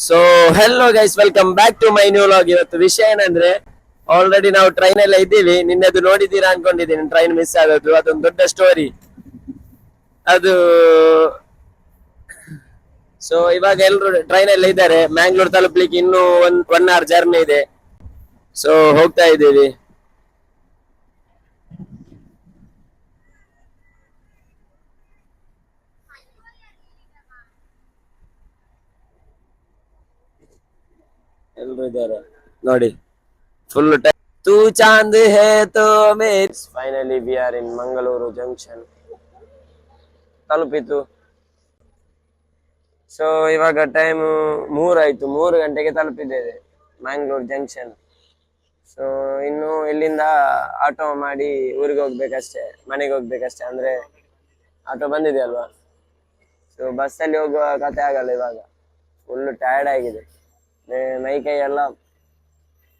So hello guys, welcome back to my new vlog. ಇವತ್ತು ವಿಷಯ ಏನಂದ್ರೆ, ಆಲ್ರೆಡಿ ನಾವು ಟ್ರೈನ್ ಎಲ್ಲ ಇದ್ದೀವಿ. ನಿನ್ನೆದು ನೋಡಿದ್ದೀರಾ ಅನ್ಕೊಂಡಿದ್ದೀನಿ, ಟ್ರೈನ್ ಮಿಸ್ ಆಗೋದು ಅದೊಂದು ದೊಡ್ಡ ಸ್ಟೋರಿ ಅದು. ಸೊ ಇವಾಗ ಎಲ್ರು ಟ್ರೈನ್ ಎಲ್ಲ ಇದ್ದಾರೆ. ಮ್ಯಾಂಗ್ಳೂರ್ ತಲುಪ್ಲಿಕ್ಕೆ ಇನ್ನೂ ಒನ್ ಅವರ್ ಜರ್ನಿ ಇದೆ. ಸೊ ಹೋಗ್ತಾ ಇದ್ದೀವಿ. ಎಲ್ರು ಇದ್ದಾರೆ ನೋಡಿ, ಫುಲ್ ಟೈಮ್. ತೂ ಚಾಂದ್ ಹೇ ತೋ ಮೇರ್. Finally we are in Mangaluru junction. ತಲುಪಿತು. ಸೊ ಇವಾಗ ಟೈಮ್ 3 ಆಯ್ತು, 3 ಗಂಟೆಗೆ ತಲುಪಿದ್ದೇವೆ ಮ್ಯಾಂಗ್ಳೂರ್ ಜಂಕ್ಷನ್. ಸೊ ಇನ್ನು ಇಲ್ಲಿಂದ ಆಟೋ ಮಾಡಿ ಊರಿಗೆ ಹೋಗ್ಬೇಕಷ್ಟೇ, ಮನೆಗೆ ಹೋಗ್ಬೇಕಷ್ಟೇ. ಅಂದ್ರೆ ಆಟೋ ಬಂದಿದೆ ಅಲ್ವಾ. ಸೊ ಬಸ್ಸಲ್ಲಿ ಹೋಗುವ ಕತೆ ಆಗಲ್ಲ ಇವಾಗ. ಫುಲ್ ಟಯರ್ಡ್ ಆಗಿದೆ, ಮೈ ಕೈ ಎಲ್ಲ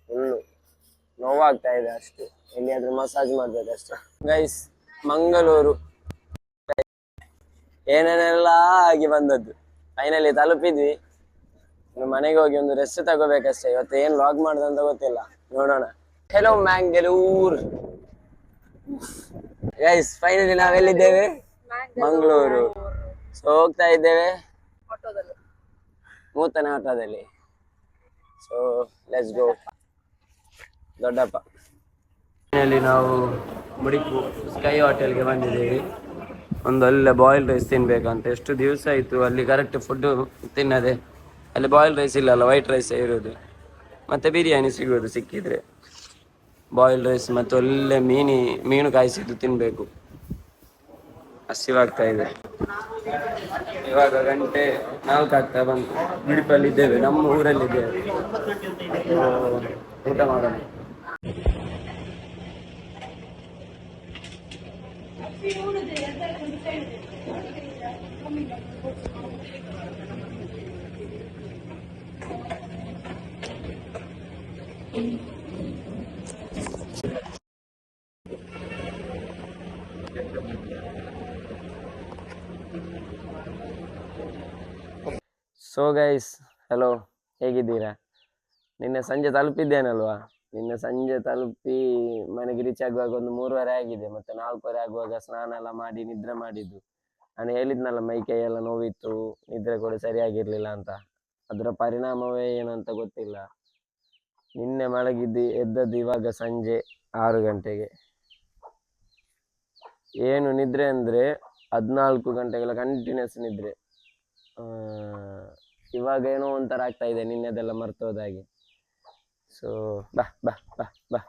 ಫುಲ್ಲು ನೋವಾಗ್ತಾ ಇದೆ ಅಷ್ಟು. ಎಲ್ಲಿಯಾದ್ರೂ ಮಸಾಜ್ ಮಾಡ್ಬೇಕಷ್ಟೇ ಗೈಸ್. ಮಂಗಳೂರು ಏನೇನೆಲ್ಲ ಆಗಿ ಬಂದದ್ದು. ಫೈನಲಿ ತಲುಪಿದ್ವಿ. ಇನ್ನು ಮನೆಗೆ ಹೋಗಿ ಒಂದು ರೆಸ್ಟ್ ತಗೋಬೇಕಷ್ಟೇ. ಇವತ್ತು ಏನ್ ಲಾಗ್ ಮಾಡುದಂತ ಗೊತ್ತಿಲ್ಲ, ನೋಡೋಣ. ಹೆಲೋ ಮ್ಯಾಂಗ್ಳೂರ್ ಗೈಸ್, ಫೈನಲಿ ನಾವೆಲ್ಲಿದ್ದೇವೆ? ಮಂಗಳೂರು. ಸೊ ಹೋಗ್ತಾ ಇದ್ದೇವೆ ನೂತನ ಆಟೋದಲ್ಲಿ. So let's go. ದೊಡ್ಡಪ್ಪ, ಫೈನಲಿ ನಾವು ಮುಡಿಪು ಸ್ಕೈ ಹೋಟೆಲ್ಗೆ ಬಂದಿದ್ದೀವಿ. ಒಂದು ಒಳ್ಳೆ ಬಾಯ್ಲ್ಡ್ ರೈಸ್ ತಿನ್ಬೇಕಂತ. ಎಷ್ಟು ದಿವಸ ಆಯಿತು ಅಲ್ಲಿ ಕರೆಕ್ಟ್ ಫುಡ್ ತಿನ್ನದೆ. ಅಲ್ಲಿ ಬಾಯ್ಲ್ಡ್ ರೈಸ್ ಇಲ್ಲಲ್ಲ, ವೈಟ್ ರೈಸ್ ಇರೋದು. ಮತ್ತು ಬಿರಿಯಾನಿ ಸಿಗೋದು ಸಿಕ್ಕಿದ್ರೆ. ಬಾಯ್ಲ್ಡ್ ರೈಸ್ ಮತ್ತು ಒಳ್ಳೆ ಮೀನು ಕಾಯಿಸಿದ್ದು ತಿನ್ನಬೇಕು. ಹಸಿವಾಗ್ತಾ ಇದೆ. ಇವಾಗ ಗಂಟೆ 4 ಆಗ್ತಾ ಬಂತು. ಮುಡಿಪಲ್ಲಿ ಇದ್ದೇವೆ, ನಮ್ಮ ಊರಲ್ಲಿದ್ದೇವೆ. ಊಟ ಮಾಡೋಣ. ಸೊ ಗೈಸ್, ಹಲೋ, ಹೇಗಿದ್ದೀರಾ? ನಿನ್ನೆ ಸಂಜೆ ತಲುಪಿದ್ದೇನಲ್ವಾ. ನಿನ್ನೆ ಸಂಜೆ ತಲುಪಿ ಮನೆಗೆ ರೀಚ್ ಆಗುವಾಗ ಒಂದು 3:30 ಆಗಿದೆ. ಮತ್ತೆ 4:30 ಆಗುವಾಗ ಸ್ನಾನ ಎಲ್ಲ ಮಾಡಿ ನಿದ್ರೆ ಮಾಡಿದ್ದು. ನಾನು ಹೇಳಿದ್ನಲ್ಲ, ಮೈ ಕೈ ಎಲ್ಲ ನೋವಿತ್ತು, ನಿದ್ರೆ ಕೂಡ ಸರಿಯಾಗಿರ್ಲಿಲ್ಲ ಅಂತ. ಅದರ ಪರಿಣಾಮವೇ ಏನಂತ ಗೊತ್ತಿಲ್ಲ. ನಿನ್ನೆ ಮಲಗಿದ್ದು ಎದ್ದದ್ದು ಇವಾಗ ಸಂಜೆ 6 ಗಂಟೆಗೆ. ಏನು ನಿದ್ರೆ ಅಂದರೆ 14 ಗಂಟೆಗಳ ಕಂಟಿನ್ಯೂಸ್ ನಿದ್ರೆ. ಇವಾಗ ಏನೋ ಒಂಥರ ಆಗ್ತಾ ಇದೆ, ನಿನ್ನೆದೆಲ್ಲ ಮರ್ತೋದಾಗಿ. ಸೊ ಬಾ ಬಾ ಬಾ ಬಾ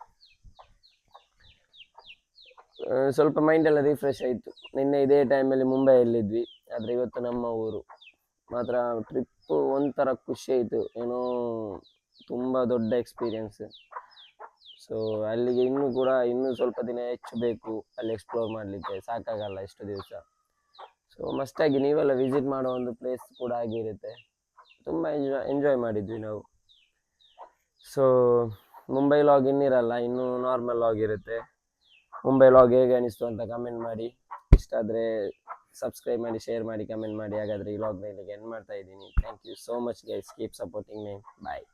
ಸ್ವಲ್ಪ ಮೈಂಡೆಲ್ಲ ರಿಫ್ರೆಶ್ ಆಯಿತು. ನಿನ್ನೆ ಇದೇ ಟೈಮಲ್ಲಿ ಮುಂಬೈಯಲ್ಲಿದ್ವಿ, ಆದರೆ ಇವತ್ತು ನಮ್ಮ ಊರು. ಮಾತ್ರ ಟ್ರಿಪ್ಪು ಒಂಥರ ಖುಷಿ ಆಯಿತು, ಏನೋ ತುಂಬ ದೊಡ್ಡ ಎಕ್ಸ್ಪೀರಿಯನ್ಸ್. ಸೊ ಅಲ್ಲಿಗೆ ಇನ್ನೂ ಸ್ವಲ್ಪ ದಿನ ಹೆಚ್ಚು ಬೇಕು ಅಲ್ಲಿ ಎಕ್ಸ್ಪ್ಲೋರ್ ಮಾಡಲಿಕ್ಕೆ. ಸಾಕಾಗಲ್ಲ ಇಷ್ಟು ದಿವಸ. ಸೊ ಮಸ್ಟಾಗಿ ನೀವೆಲ್ಲ ವಿಸಿಟ್ ಮಾಡೋ ಒಂದು ಪ್ಲೇಸ್ ಕೂಡ ಆಗಿರುತ್ತೆ. ತುಂಬ ಎಂಜಾಯ್ ಮಾಡಿದ್ವಿ ನಾವು. ಸೊ ಮುಂಬೈ ಲಾಗ್ ಇನ್ನಿರಲ್ಲ, ಇನ್ನೂ ನಾರ್ಮಲ್ ಲಾಗ್ ಇರುತ್ತೆ. ಮುಂಬೈ ಲಾಗ್ ಹೇಗೆ ಅನಿಸ್ತು ಅಂತ ಕಮೆಂಟ್ ಮಾಡಿ. ಇಷ್ಟ ಆದರೆ ಸಬ್ಸ್ಕ್ರೈಬ್ ಮಾಡಿ, ಶೇರ್ ಮಾಡಿ, ಕಮೆಂಟ್ ಮಾಡಿ. ಹಾಗಾದರೆ ಈ ಲಾಗ್ನ ಇಲ್ಲಿಗೆ ಎಂಡ್ ಮಾಡ್ತಾ ಇದ್ದೀನಿ. Thank you so much guys. Keep supporting me. Bye.